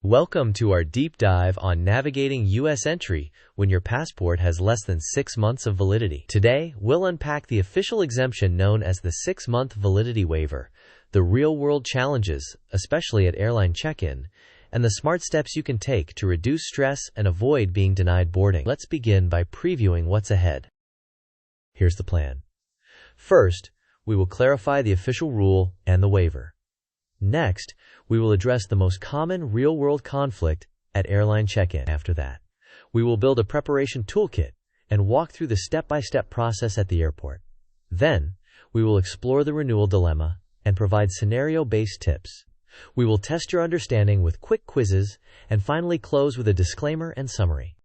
Welcome to our deep dive on navigating U.S. entry when your passport has less than 6 months of validity. Today, we'll unpack the official exemption known as the 6-month validity waiver, the real-world challenges, especially at airline check-in, and the smart steps you can take to reduce stress and avoid being denied boarding. Let's begin by previewing what's ahead. Here's the plan. First, we will clarify the official rule and the waiver. Next, we will address the most common real-world conflict at airline check-in. After that, we will build a preparation toolkit and walk through the step-by-step process at the airport. Then, we will explore the renewal dilemma and provide scenario-based tips. We will test your understanding with quick quizzes and finally close with a disclaimer and summary.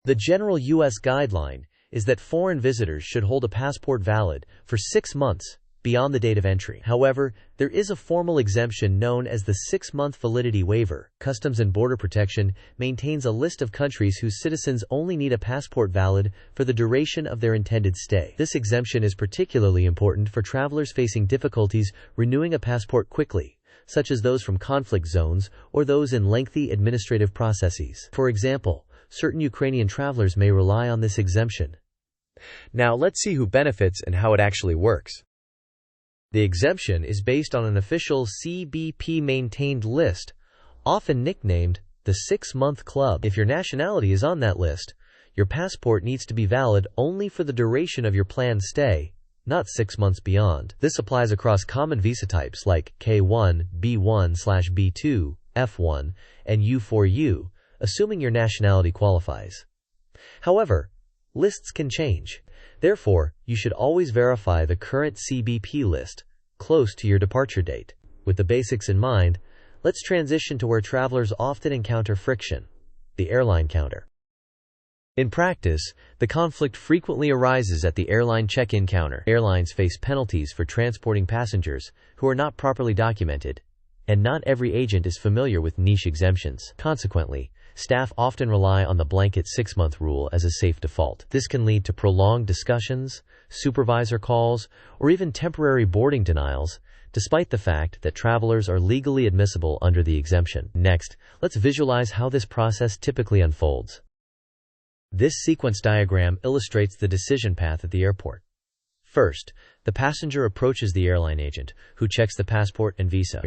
The general U.S. guideline is that foreign visitors should hold a passport valid for 6 months beyond the date of entry. However, there is a formal exemption known as the 6-month validity waiver. Customs and Border Protection maintains a list of countries whose citizens only need a passport valid for the duration of their intended stay. This exemption is particularly important for travelers facing difficulties renewing a passport quickly, such as those from conflict zones or those in lengthy administrative processes. For example, certain Ukrainian travelers may rely on this exemption. Now let's see who benefits and how it actually works. The exemption is based on an official CBP-maintained list, often nicknamed the 6-month club. If your nationality is on that list, your passport needs to be valid only for the duration of your planned stay, not 6 months beyond. This applies across common visa types like K1, B1/B2, F1, and U4U, assuming your nationality qualifies. However, lists can change. Therefore, you should always verify the current CBP list close to your departure date. With the basics in mind, let's transition to where travelers often encounter friction: the airline counter. In practice, the conflict frequently arises at the airline check-in counter. Airlines face penalties for transporting passengers who are not properly documented, and not every agent is familiar with niche exemptions. Consequently, staff often rely on the blanket 6-month rule as a safe default. This can lead to prolonged discussions, supervisor calls, or even temporary boarding denials, despite the fact that travelers are legally admissible under the exemption. Next, let's visualize how this process typically unfolds. This sequence diagram illustrates the decision path at the airport. First, the passenger approaches the airline agent, who checks the passport and visa.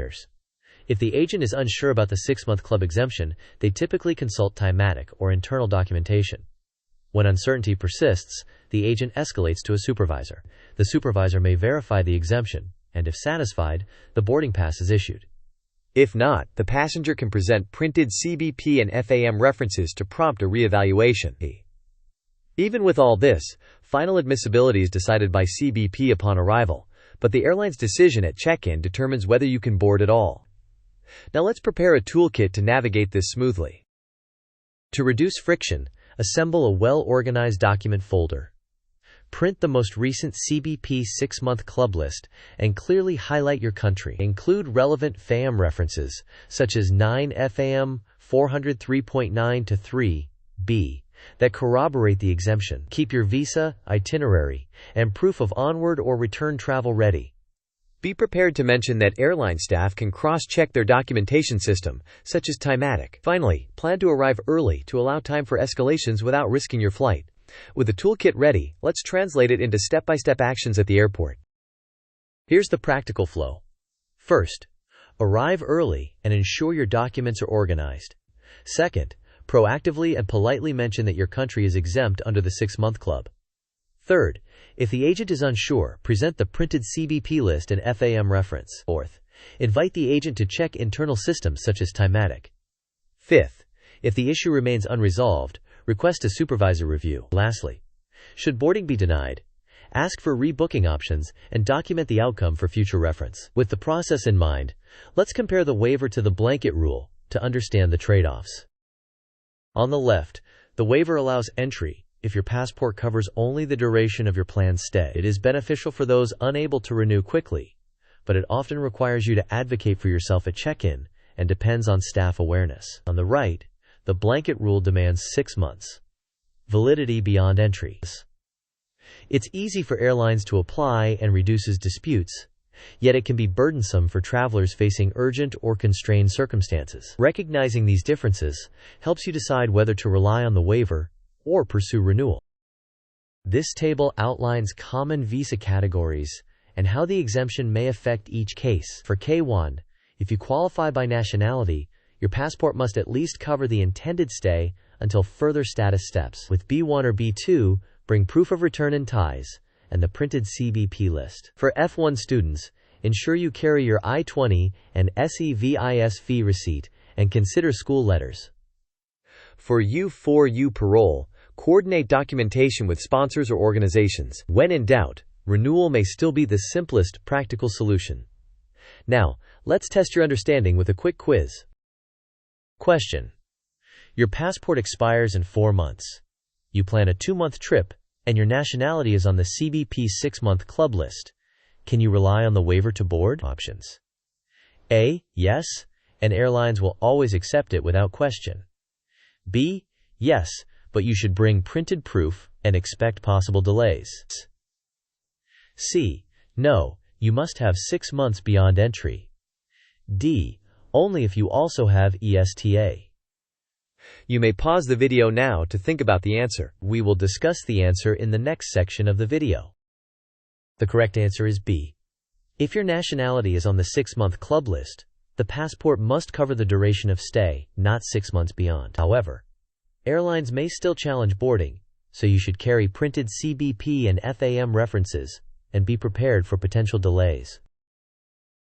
If the agent is unsure about the 6-month club exemption, they typically consult Timatic or internal documentation. When uncertainty persists, the agent escalates to a supervisor. The supervisor may verify the exemption, and if satisfied, the boarding pass is issued. If not, the passenger can present printed CBP and FAM references to prompt a reevaluation. Even with all this, final admissibility is decided by CBP upon arrival, but the airline's decision at check-in determines whether you can board at all. Now let's prepare a toolkit to navigate this smoothly. To reduce friction, assemble a well-organized document folder. Print the most recent CBP 6-month club list and clearly highlight your country. Include relevant FAM references, such as 9 FAM 403.9-3b, that corroborate the exemption. Keep your visa, itinerary, and proof of onward or return travel ready. Be prepared to mention that airline staff can cross-check their documentation system, such as Timatic. Finally, plan to arrive early to allow time for escalations without risking your flight. With the toolkit ready, let's translate it into step-by-step actions at the airport. Here's the practical flow. First, arrive early and ensure your documents are organized. Second, proactively and politely mention that your country is exempt under the 6-month club. Third, if the agent is unsure, present the printed CBP list and FAM reference. Fourth, invite the agent to check internal systems such as Timatic. Fifth, if the issue remains unresolved, request a supervisor review. Lastly, should boarding be denied, ask for rebooking options and document the outcome for future reference. With the process in mind, let's compare the waiver to the blanket rule to understand the trade-offs. On the left, the waiver allows entry if your passport covers only the duration of your planned stay. It is beneficial for those unable to renew quickly, but it often requires you to advocate for yourself at check-in and depends on staff awareness. On the right, the blanket rule demands 6 months. Validity beyond entry. It's easy for airlines to apply and reduces disputes, Yet it can be burdensome for travelers facing urgent or constrained circumstances. Recognizing these differences helps you decide whether to rely on the waiver or pursue renewal. This table outlines common visa categories and how the exemption may affect each case. For K1, if you qualify by nationality, your passport must at least cover the intended stay until further status steps. With B1 or B2, bring proof of return and ties, and the printed CBP list. For F1 students, ensure you carry your I-20 and SEVIS fee receipt and consider school letters. For U4U parole, coordinate documentation with sponsors or organizations. When in doubt, renewal may still be the simplest practical solution. Now, let's test your understanding with a quick quiz. Question: your passport expires in 4 months. You plan a 2-month trip, and your nationality is on the CBP 6-month club list. Can you rely on the waiver to board? Options: A. Yes, and airlines will always accept it without question. B. Yes, but you should bring printed proof and expect possible delays. C. No, you must have 6 months beyond entry. D. Only if you also have ESTA. You may pause the video now to think about the answer. We will discuss the answer in the next section of the video. The correct answer is B. If your nationality is on the 6-month club list, the passport must cover the duration of stay, not 6 months beyond. However, airlines may still challenge boarding, so you should carry printed CBP and FAM references and be prepared for potential delays.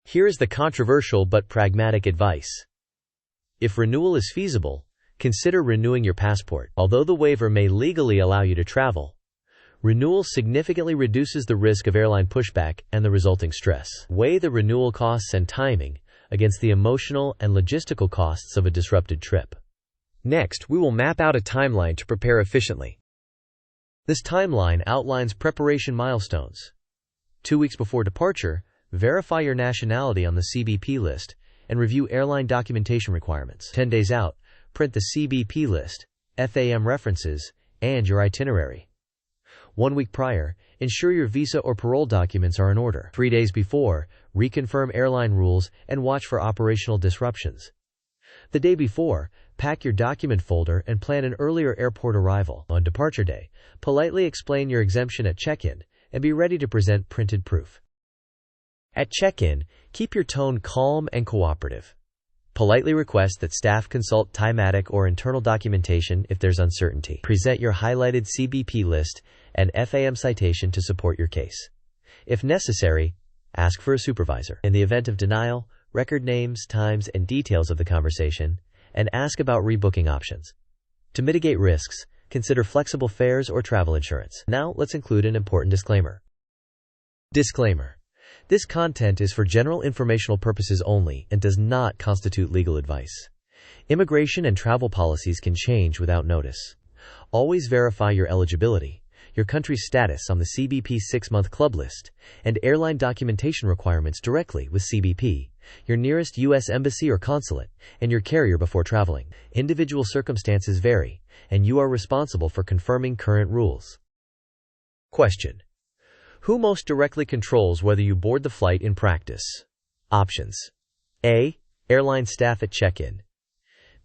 Here is the controversial but pragmatic advice. If renewal is feasible, consider renewing your passport. Although the waiver may legally allow you to travel, renewal significantly reduces the risk of airline pushback and the resulting stress. Weigh the renewal costs and timing against the emotional and logistical costs of a disrupted trip. Next, we will map out a timeline to prepare efficiently. This timeline outlines preparation milestones. 2 weeks before departure, verify your nationality on the CBP list and review airline documentation requirements. 10 days out, print the CBP list, FAM references, and your itinerary. 1 week prior, ensure your visa or parole documents are in order. 3 days before, reconfirm airline rules and watch for operational disruptions. The day before, pack your document folder and plan an earlier airport arrival. On departure day, politely explain your exemption at check-in and be ready to present printed proof. At check-in, keep your tone calm and cooperative. Politely request that staff consult timatic or internal documentation if there's uncertainty. Present your highlighted CBP list and FAM citation to support your case. If necessary, ask for a supervisor. In the event of denial, record names, times, and details of the conversation, and ask about rebooking options. To mitigate risks, consider flexible fares or travel insurance. Now, let's include an important disclaimer. Disclaimer: this content is for general informational purposes only and does not constitute legal advice. Immigration and travel policies can change without notice. Always verify your eligibility, your country's status on the CBP 6-month club list, and airline documentation requirements directly with CBP, your nearest U.S. embassy or consulate, and your carrier before traveling. Individual circumstances vary, and you are responsible for confirming current rules. Question: who most directly controls whether you board the flight in practice? Options: A. Airline staff at check-in.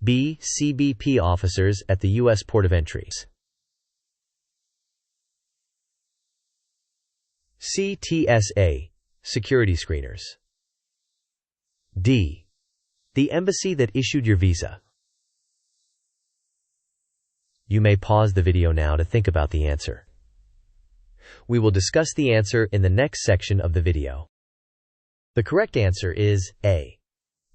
B. CBP officers at the U.S. port of entry. C. TSA, security screeners. D. The embassy that issued your visa. You may pause the video now to think about the answer. We will discuss the answer in the next section of the video. The correct answer is A.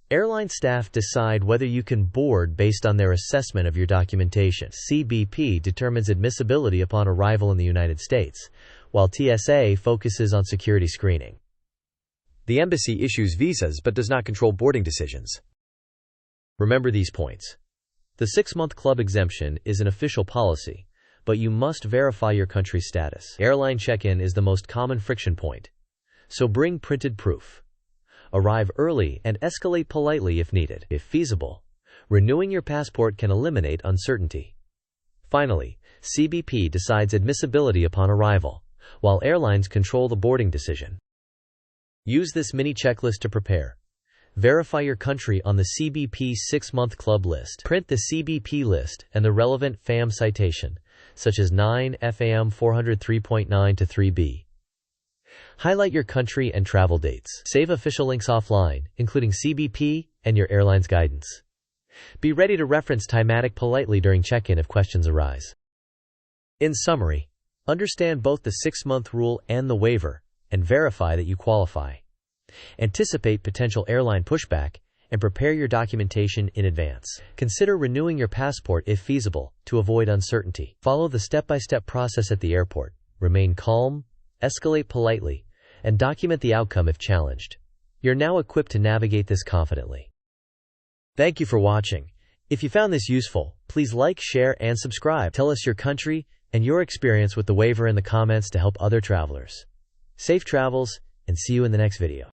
Airline staff decide whether you can board based on their assessment of your documentation. CBP determines admissibility upon arrival in the United States, while TSA focuses on security screening. The embassy issues visas but does not control boarding decisions. Remember these points. The 6-month club exemption is an official policy, but you must verify your country's status. Airline check-in is the most common friction point, so bring printed proof. Arrive early and escalate politely if needed. If feasible, renewing your passport can eliminate uncertainty. Finally, CBP decides admissibility upon arrival, while airlines control the boarding decision. Use this mini checklist to prepare. Verify your country on the CBP 6-month club list. Print the CBP list and the relevant FAM citation, such as 9 FAM 403.9 to 3B. Highlight your country and travel dates. Save official links offline, including CBP and your airline's guidance. Be ready to reference Timatic politely during check-in if questions arise. In summary, understand both the 6-month rule and the waiver, and verify that you qualify. Anticipate potential airline pushback and prepare your documentation in advance. Consider renewing your passport if feasible to avoid uncertainty. Follow the step-by-step process at the airport. Remain calm, escalate politely, and document the outcome if challenged. You're now equipped to navigate this confidently. Thank you for watching. If you found this useful, please like, share, and subscribe. Tell us your country and your experience with the waiver in the comments to help other travelers. Safe travels, and see you in the next video.